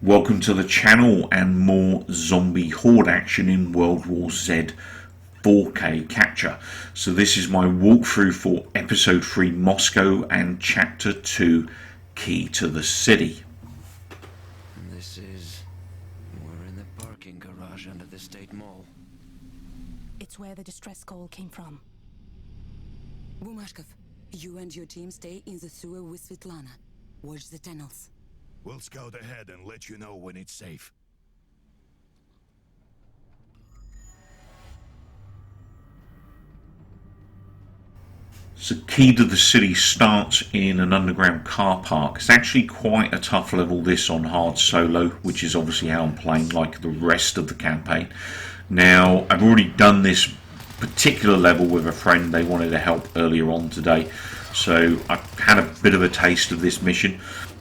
Welcome to the channel and more zombie horde action in World War Z 4K capture. So this is my walkthrough for episode 3 Moscow and chapter 2 Key to the City. We're in the parking garage under the State Mall. It's where the distress call came from. Bumashkov, you and your team stay in the sewer with Svetlana. Watch the tunnels. We'll scout ahead and let you know when it's safe. So Key to the City starts in an underground car park. It's actually quite a tough level this on hard solo, which is obviously how I'm playing like the rest of the campaign. Now, I've already done this particular level with a friend. They wanted to help earlier on today, so I've had a bit of a taste of this mission.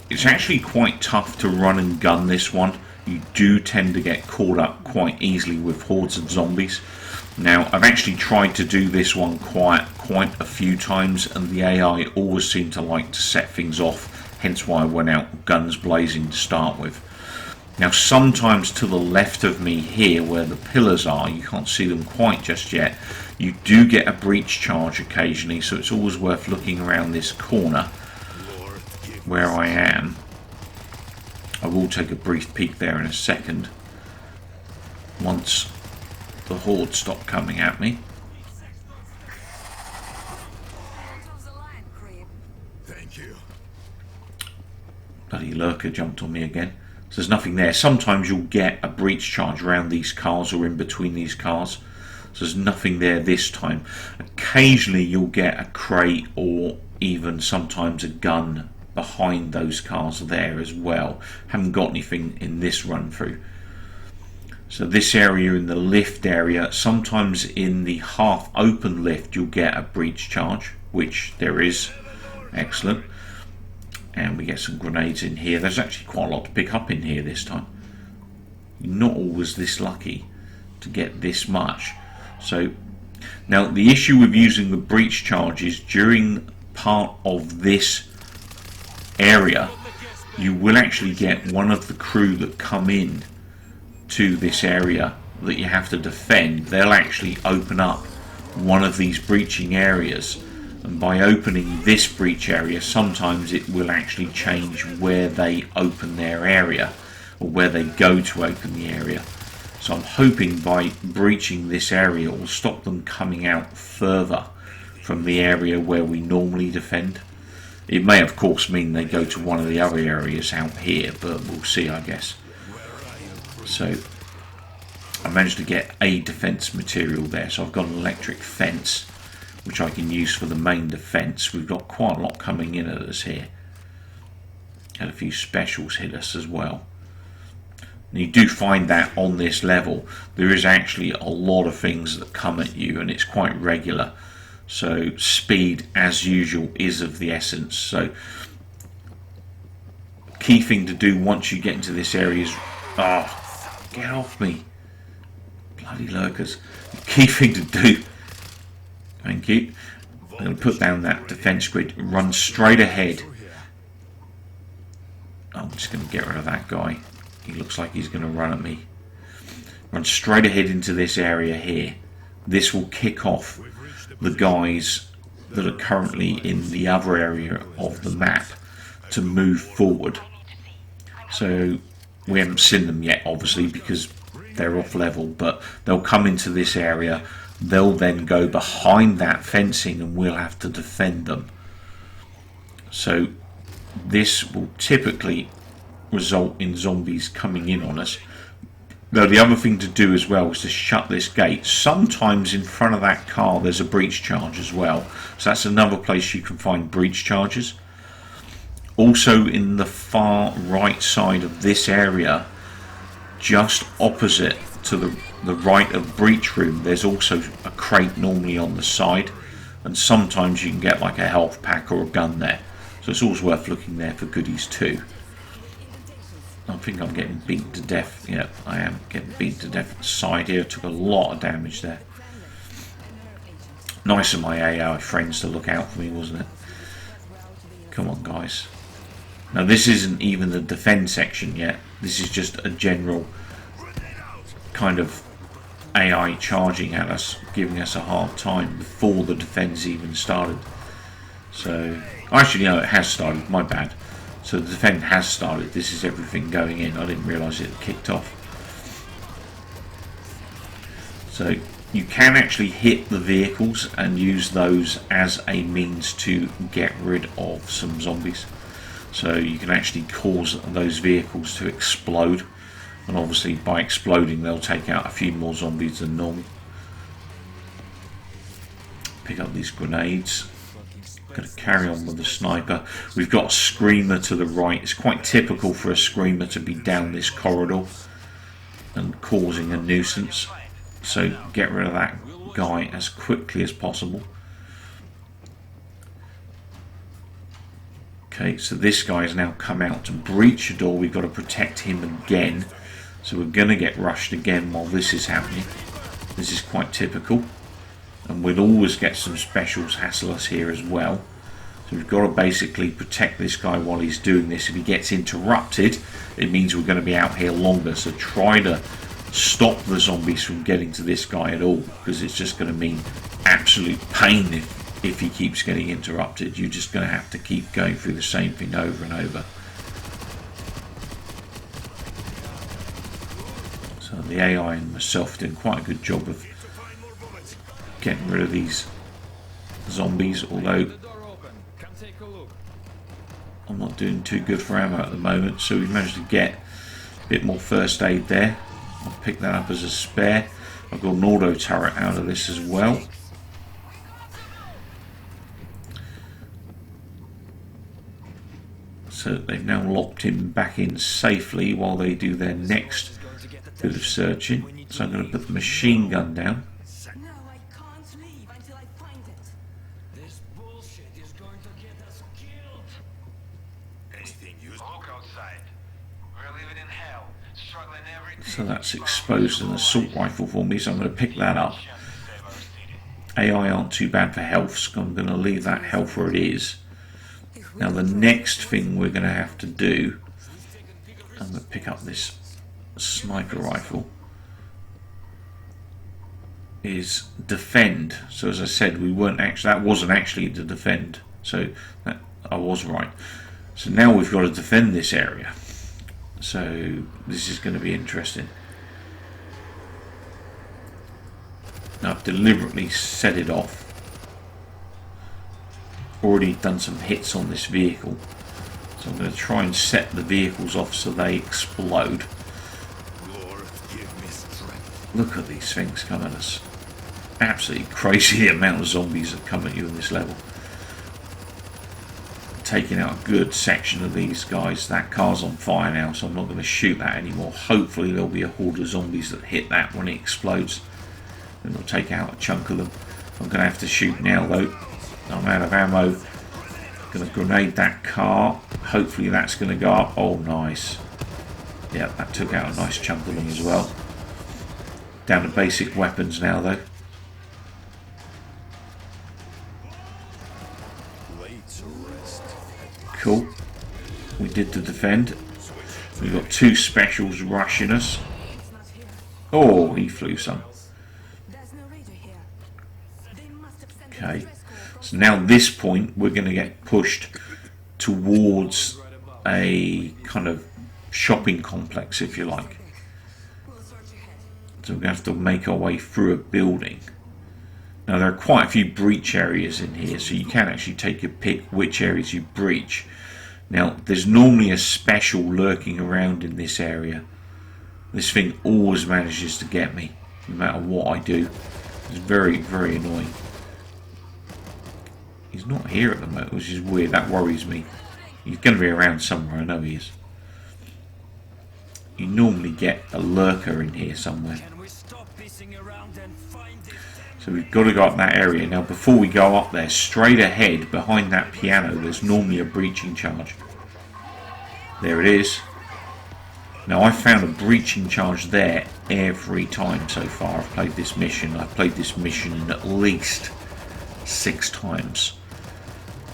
It's actually quite tough to run and gun this one. You do tend to get caught up quite easily with hordes of zombies. Now, I've actually tried to do this one quite a few times, and the AI always seem to like to set things off, hence why I went out guns blazing to start with. Now, sometimes to the left of me here, where the pillars are, you can't see them quite just yet, you do get a breach charge occasionally, so it's always worth looking around this corner where I am. I will take a brief peek there in a second once the horde stop coming at me. Thank you. Bloody lurker jumped on me again. So there's nothing there. Sometimes you'll get a breach charge around these cars or in between these cars. So there's nothing there this time. Occasionally you'll get a crate or even sometimes a gun behind those cars there as well. Haven't got anything in this run through. So this area in the lift area, sometimes in the half open lift you'll get a breach charge, which there is. Excellent. And we get some grenades in here. There's actually quite a lot to pick up in here this time. You're not always this lucky to get this much. So now the issue with using the breach charge is during part of this area you will actually get one of the crew that come in to this area that you have to defend. They'll actually open up one of these breaching areas, and by opening this breach area sometimes it will actually change where they open their area or where they go to open the area. So I'm hoping by breaching this area it will stop them coming out further from the area where we normally defend. It may of course mean they go to one of the other areas out here, but we'll see, I guess. So I managed to get a defense material there, so I've got an electric fence which I can use for the main defense. We've got quite a lot coming in at us here. Had a few specials hit us as well. And you do find that on this level there is actually a lot of things that come at you, and it's quite regular. So speed, as usual, is of the essence. So key thing to do once you get into this area is... Oh, get off me. Bloody lurkers. Key thing to do... Thank you. I'm going to put down that defense grid. Run straight ahead. I'm just going to get rid of that guy. He looks like he's going to run at me. Run straight ahead into this area here. This will kick off the guys that are currently in the other area of the map to move forward. So we haven't seen them yet obviously because they're off level, but they'll come into this area. They'll then go behind that fencing and we'll have to defend them. So this will typically result in zombies coming in on us. Now the other thing to do as well is to shut this gate. Sometimes in front of that car there's a breach charge as well, so that's another place you can find breach charges. Also in the far right side of this area, just opposite to the right of breach room, there's also a crate normally on the side, and sometimes you can get like a health pack or a gun there, so it's always worth looking there for goodies too. I think I'm getting beaten to death. Yeah, I am getting beaten to death at the side here. Took a lot of damage there. Nice of my AI friends to look out for me, wasn't it? Come on, guys. Now this isn't even the defend section yet. This is just a general kind of AI charging at us, giving us a hard time before the defense even started. So, actually no, it has started, my bad. So the defend has started. This is everything going in. I didn't realise it kicked off. So you can actually hit the vehicles and use those as a means to get rid of some zombies. So you can actually cause those vehicles to explode, and obviously by exploding they'll take out a few more zombies than normal. Pick up these grenades. Going to carry on with the sniper. We've got a screamer to the right. It's quite typical for a screamer to be down this corridor and causing a nuisance. So get rid of that guy as quickly as possible. Okay, so this guy has now come out to breach the door. We've got to protect him again. So we're going to get rushed again while this is happening. This is quite typical. And we'll always get some specials hassle us here as well. So we've got to basically protect this guy while he's doing this. If he gets interrupted, it means we're going to be out here longer. So try to stop the zombies from getting to this guy at all, because it's just going to mean absolute pain if he keeps getting interrupted. You're just going to have to keep going through the same thing over and over. So the AI and myself did quite a good job of getting rid of these zombies, although I'm not doing too good for ammo at the moment. So we managed to get a bit more first aid there. I'll pick that up as a spare. I've got an auto turret out of this as well. So they've now locked him back in safely while they do their next bit of searching. So I'm going to put the machine gun down. No, I can't leave until I find it. This bullshit is going to get us killed. Anything used? Look outside. We're living in hell, struggling every day. So that's exposed an assault rifle for me, so I'm going to pick that up. AI aren't too bad for health, so I'm going to leave that health where it is. Now the next thing we're going to have to do, I'm going to pick up this sniper rifle, is defend. So as I said, we weren't actually, that wasn't actually to defend, so that, I was right. So now we've got to defend this area. So this is going to be interesting. Now I've deliberately set it off. Already done some hits on this vehicle. So I'm going to try and set the vehicles off so they explode. Lord, give me strength. Look at these things come at us. Absolutely crazy the amount of zombies that come at you in this level. Taking out a good section of these guys. That car's on fire now, so I'm not going to shoot that anymore. Hopefully there'll be a horde of zombies that hit that when it explodes, and it'll take out a chunk of them. I'm going to have to shoot now though. I'm out of ammo. Going to grenade that car. Hopefully that's going to go up. Oh, nice. Yeah, that took out a nice chunk of them as well. Down to basic weapons now though. Cool. We did the defend. We've got two specials rushing us. Oh, he flew some. There's no radar here. They must have sent Okay. the dress code. So now at this point we're going to get pushed towards a kind of shopping complex, if you like. So we're going to have to make our way through a building. Now there are quite a few breach areas in here, so you can actually take your pick which areas you breach. Now there's normally a special lurking around in this area. This thing always manages to get me, no matter what I do. It's very, very annoying. He's not here at the moment, which is weird. That worries me. He's going to be around somewhere, I know he is. You normally get a lurker in here somewhere. Can we stop pissing around and find it? So we've got to go up that area. Now before we go up there, straight ahead behind that piano there's normally a breaching charge. There it is. Now I've found a breaching charge there every time so far I've played this mission. I've played this mission in at least 6 times.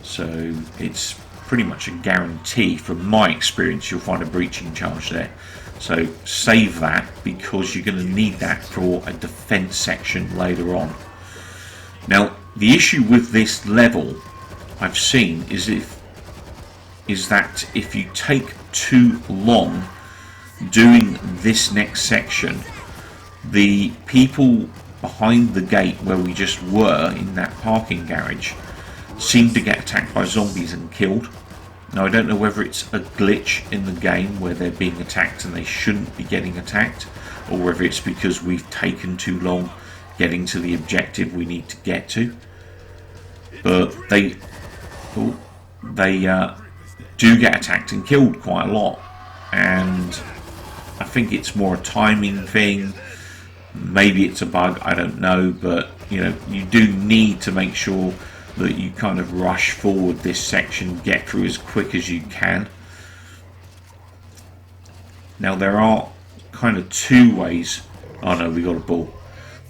So it's pretty much a guarantee. From my experience, you'll find a breaching charge there. So save that, because you're going to need that for a defense section later on. Now, the issue with this level I've seen is that if you take too long doing this next section, the people behind the gate where we just were in that parking garage seem to get attacked by zombies and killed. Now, I don't know whether it's a glitch in the game where they're being attacked and they shouldn't be getting attacked, or whether it's because we've taken too long getting to the objective we need to get to. But they do get attacked and killed quite a lot, and I think it's more a timing thing. Maybe it's a bug, I don't know, but you do need to make sure that you kind of rush forward this section, get through as quick as you can. Now, there are kind of 2 ways. Oh no, we got a ball.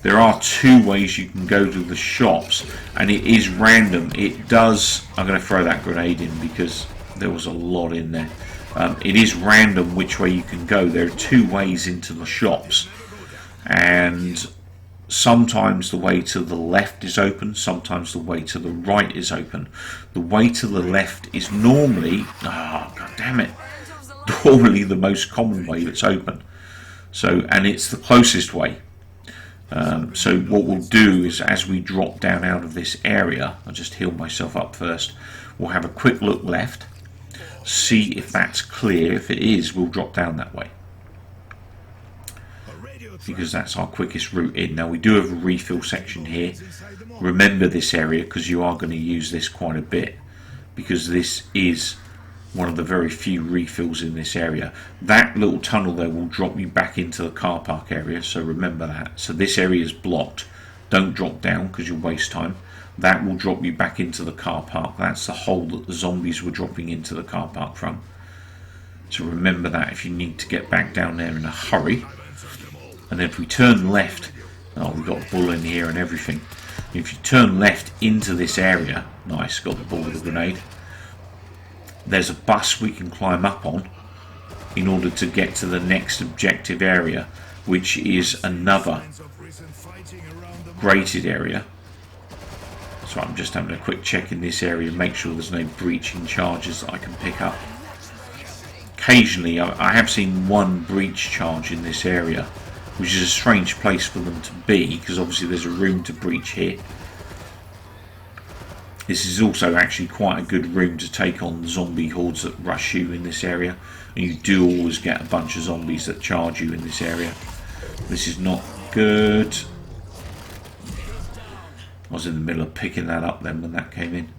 There are 2 ways you can go to the shops, and it is random. It does. I'm going to throw that grenade in because there was a lot in there. It is random which way you can go. There are 2 ways into the shops, and sometimes the way to the left is open, sometimes the way to the right is open. The way to the left is normally, god damn it, normally the most common way that's open. So, and it's the closest way. So what we'll do is, as we drop down out of this area, I'll just heal myself up first, we'll have a quick look left, see if that's clear. If it is, we'll drop down that way, because that's our quickest route in. Now, we do have a refill section here. Remember this area, because you are going to use this quite a bit, because this is one of the very few refills in this area. That little tunnel there will drop you back into the car park area, so remember that. So this area is blocked. Don't drop down because you'll waste time. That will drop you back into the car park. That's the hole that the zombies were dropping into the car park from. So remember that if you need to get back down there in a hurry. And then if we turn left, oh, we've got a bull in here and everything. If you turn left into this area, nice, got the bull with a grenade. There's a bus we can climb up on in order to get to the next objective area, which is another grated area. So I'm just having a quick check in this area, make sure there's no breaching charges that I can pick up. Occasionally, I have seen 1 breach charge in this area, which is a strange place for them to be, because obviously there's a room to breach here. This is also actually quite a good room to take on zombie hordes that rush you in this area, and you do always get a bunch of zombies that charge you in this area. This is not good. I was in the middle of picking that up then when that came in.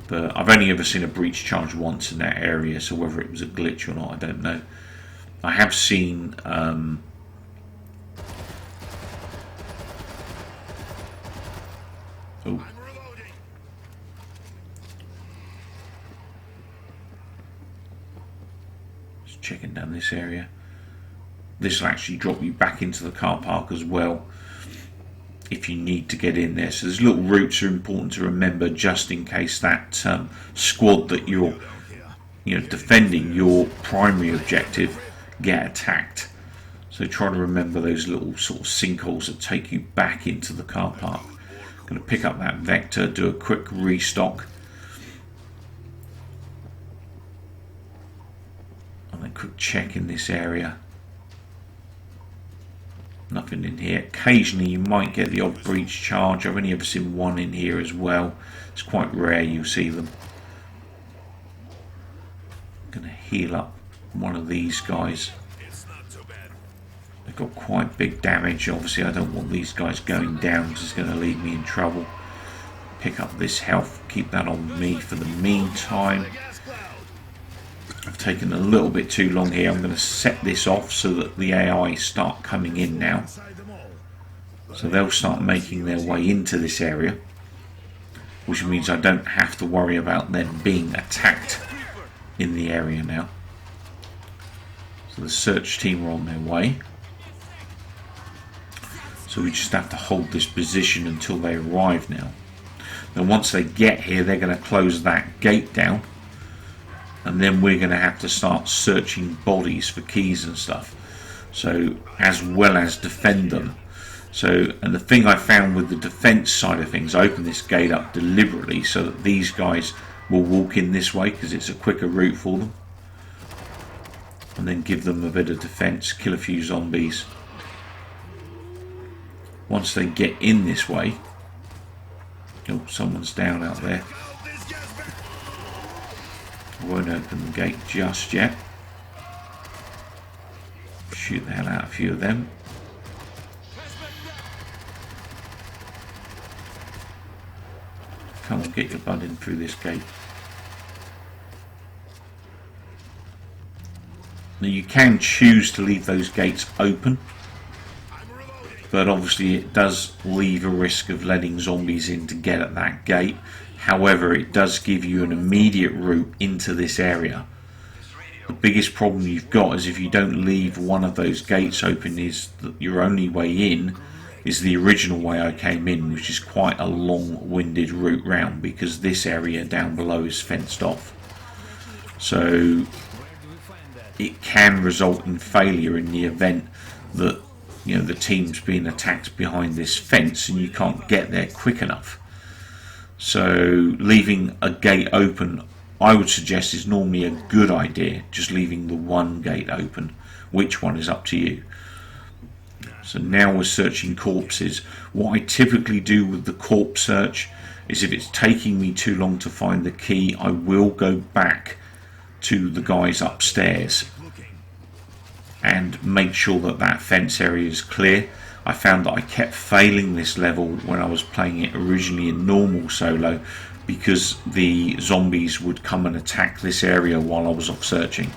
But I've only ever seen a breach charge once in that area, so whether it was a glitch or not, I don't know. I have seen oh. Just checking down this area. This will actually drop you back into the car park as well if you need to get in there. So those little routes are important to remember, just in case that squad that you're defending your primary objective get attacked. So try to remember those little sort of sinkholes that take you back into the car park. I'm going to pick up that vector, do a quick restock, and a quick check in this area. Nothing in here. Occasionally you might get the odd breach charge. I've only ever seen 1 in here as well. It's quite rare you see them. I'm going to heal up one of these guys. They've got quite big damage. Obviously I don't want these guys going down because it's going to leave me in trouble. Pick up this health, keep that on me for the meantime. I've taken a little bit too long here. I'm going to set this off so that the AI start coming in now. So they'll start making their way into this area, which means I don't have to worry about them being attacked in the area now. So the search team are on their way. So we just have to hold this position until they arrive now. Then once they get here, they're going to close that gate down, and then we're going to have to start searching bodies for keys and stuff, so as well as defend them. So, and the thing I found with the defense side of things, I opened this gate up deliberately so that these guys will walk in this way because it's a quicker route for them, and then give them a bit of defense, kill a few zombies. Once they get in this way, oh, someone's down out there. I won't open the gate just yet. Shoot the hell out of a few of them. Come on, get your butt in through this gate. Now you can choose to leave those gates open, but obviously it does leave a risk of letting zombies in to get at that gate. However, it does give you an immediate route into this area. The biggest problem you've got is if you don't leave one of those gates open, is that your only way in is the original way I came in, which is quite a long-winded route round because this area down below is fenced off. So it can result in failure in the event that, you know, the team's being attacked behind this fence and you can't get there quick enough. So leaving a gate open, I would suggest, is normally a good idea. Just leaving the one gate open. Which one is up to you. So now we're searching corpses. What I typically do with the corpse search is if it's taking me too long to find the key, I will go back to the guys upstairs and make sure that that fence area is clear. I found that I kept failing this level when I was playing it originally in normal solo because the zombies would come and attack this area while I was off searching.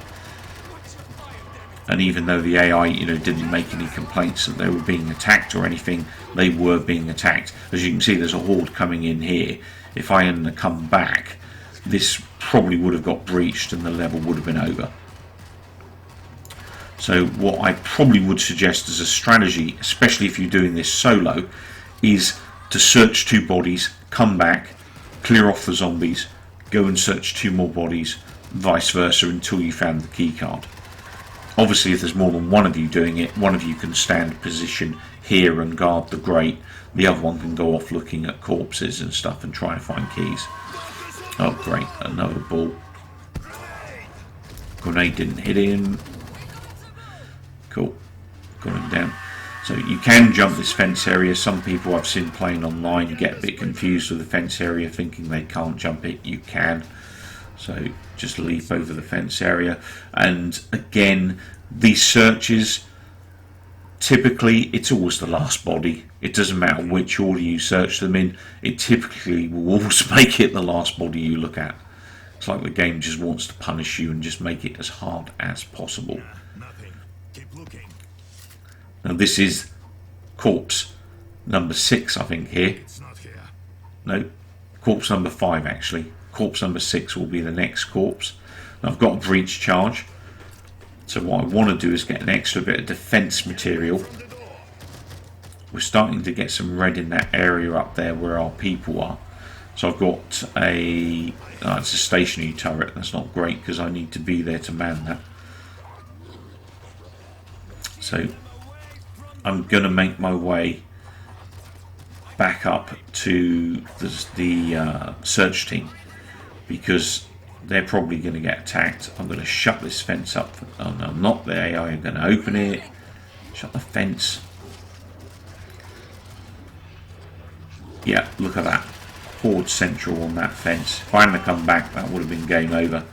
And even though the AI, you know, didn't make any complaints that they were being attacked or anything, they were being attacked. As you can see, there's a horde coming in here. If I hadn't come back, this probably would have got breached and the level would have been over. So what I probably would suggest as a strategy, especially if you're doing this solo, is to search 2 bodies, come back, clear off the zombies, go and search 2 more bodies, vice versa, until you found the key card. Obviously, if there's more than one of you doing it, one of you can stand position here and guard the grate. The other one can go off looking at corpses and stuff and try and find keys. Oh great, another ball. Grenade didn't hit him. Cool, got him down. So you can jump this fence area. Some people I've seen playing online get a bit confused with the fence area, thinking they can't jump it. You can. So just leap over the fence area. And again, these searches, typically it's always the last body. It doesn't matter which order you search them in, it typically will always make it the last body you look at. It's like the game just wants to punish you and just make it as hard as possible. Nothing. Keep looking. Now this is corpse number 6, I think, here. It's not here. No, corpse number 5 actually. Corpse number 6 will be the next corpse. Now I've got a breach charge, so what I want to do is get an extra bit of defense material. We're starting to get some red in that area up there where our people are. So I've got a it's a stationary turret. That's not great because I need to be there to man that. So I'm going to make my way back up to the search team, because they're probably going to get attacked. I'm going to shut this fence up. Oh no, not the AI. I'm going to open it. Shut the fence. Yeah, look at that. Horde central on that fence. If I hadn't come back, that would have been game over.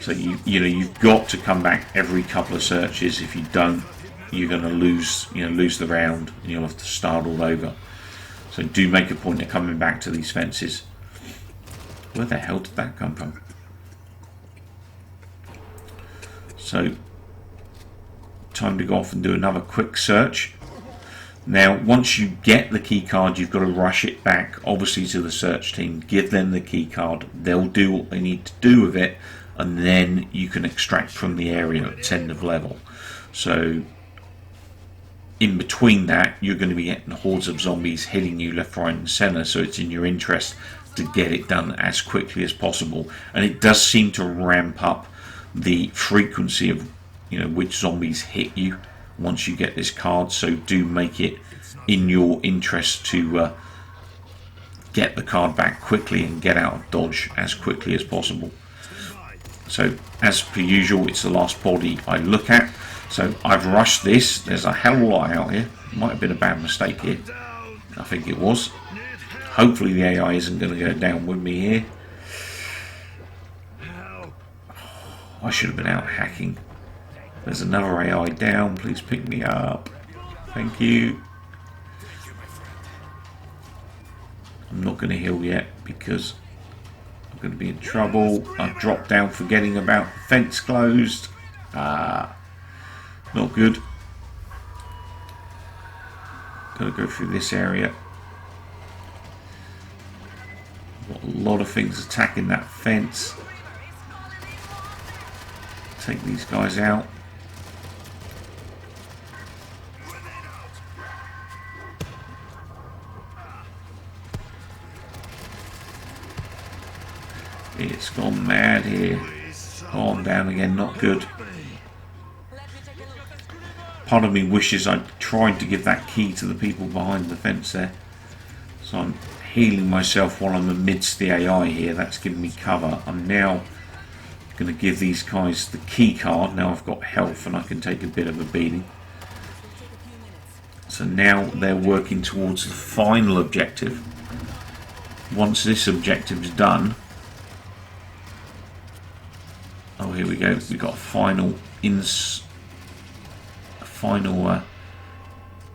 So you know, you've got to come back every couple of searches. If you don't, you're going to lose the round and you'll have to start all over. So do make a point of coming back to these fences. Where the hell did that come from? So time to go off and do another quick search. Now once you get the key card, you've got to rush it back obviously to the search team. Give them the key card. They'll do what they need to do with it, and then you can extract from the area at end of level. So in between that, you're going to be getting hordes of zombies hitting you left, right, and centre. So it's in your interest to get it done as quickly as possible. And it does seem to ramp up the frequency of, you know, which zombies hit you once you get this card. So do make it in your interest to get the card back quickly and get out of dodge as quickly as possible. So as per usual, it's the last body I look at. So I've rushed this. There's a hell of a lot out here. Might have been a bad mistake here. I think it was. Hopefully the AI isn't going to go down with me here. I should have been out hacking. There's another AI down. Please pick me up. Thank you. I'm not going to heal yet because I'm going to be in trouble. I've dropped down forgetting about the fence closed. Not good. Got to go through this area. Got a lot of things attacking that fence. Take these guys out. It's gone mad here. Oh, I'm down again, not good. Part of me wishes I'd tried to give that key to the people behind the fence there. So I'm healing myself while I'm amidst the AI here. That's giving me cover. I'm now going to give these guys the key card. Now I've got health and I can take a bit of a beating. So now they're working towards the final objective. Once this objective's done, oh, here we go. We've got a final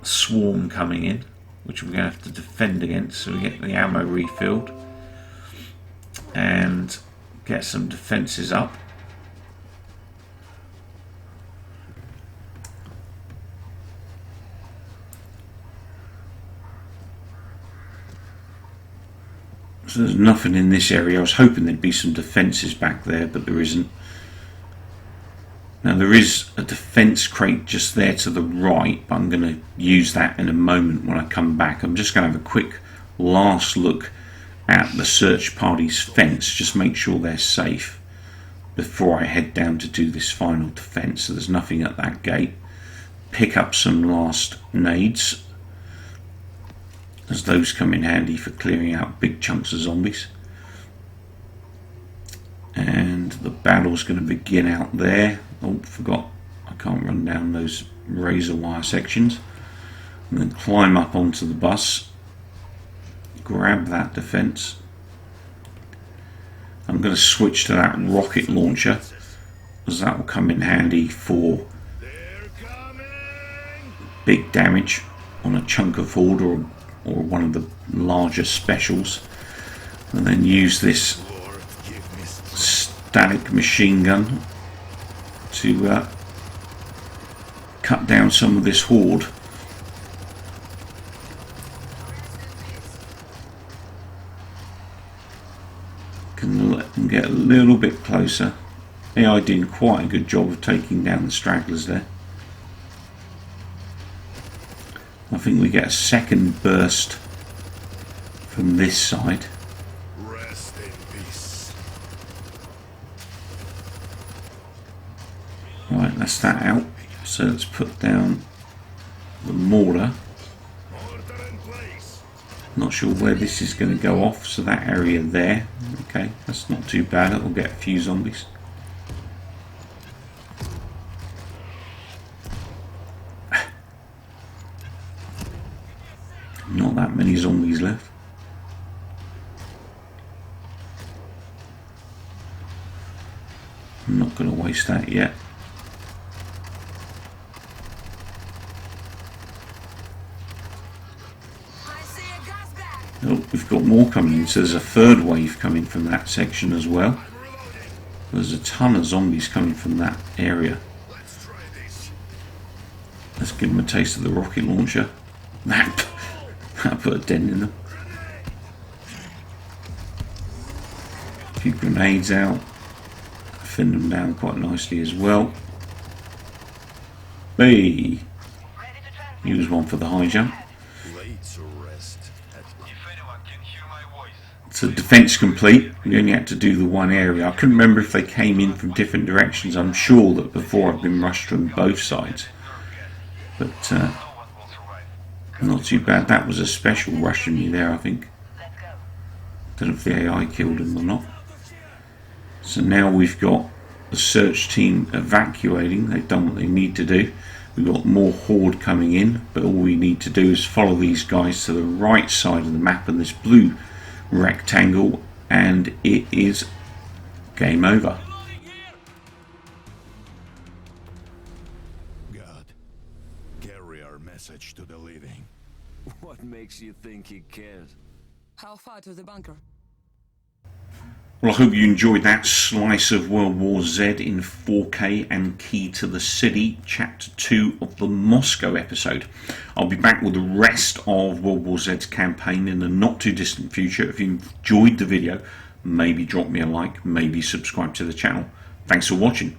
swarm coming in, which we're going to have to defend against. So we get the ammo refilled and get some defences up. So there's nothing in this area. I was hoping there'd be some defences back there, but there isn't. Now there is a defence crate just there to the right, but I'm going to use that in a moment when I come back. I'm just going to have a quick last look at the search party's fence, just make sure they're safe before I head down to do this final defence. So there's nothing at that gate. Pick up some last nades, as those come in handy for clearing out big chunks of zombies. And the battle's going to begin out there. Oh, forgot, I can't run down those razor wire sections. And then climb up onto the bus, grab that defense. I'm going to switch to that rocket launcher, as that will come in handy for big damage on a chunk of horde or one of the larger specials. And then use this static machine gun to cut down some of this horde. Can let them get a little bit closer. AI doing quite a good job of taking down the stragglers there. I think we get a second burst from this side. Rest in peace. Right, that's that out. So let's put down the mortar. Order in place. Not sure where this is going to go off, so that area there. Okay, that's not too bad. It'll get a few zombies. Not that many zombies left. I'm not going to waste that yet. Oh, we've got more coming in, so there's a third wave coming from that section as well. There's a ton of zombies coming from that area. Let's try this. Let's give them a taste of the rocket launcher. That put a dent in them. A few grenades out. Thin them down quite nicely as well. Hey! Use one for the high jump. Laid to rest at If anyone can hear my voice, So defence complete. We only had to do the one area. I couldn't remember if they came in from different directions. I'm sure that before I've been rushed from both sides. But no one will survive. not too bad. That was a special rushing me there, I think. Don't know if the AI killed him or not. So now we've got the search team evacuating. They've done what they need to do. We've got more horde coming in, but all we need to do is follow these guys to the right side of the map and this blue rectangle, and it is game over. God. Carry our message to the living. What makes you think he cares? How far to the bunker? Well, I hope you enjoyed that slice of World War Z in 4K and Key to the City, Chapter 2 of the Moscow episode. I'll be back with the rest of World War Z's campaign in the not too distant future. If you enjoyed the video, maybe drop me a like, maybe subscribe to the channel. Thanks for watching.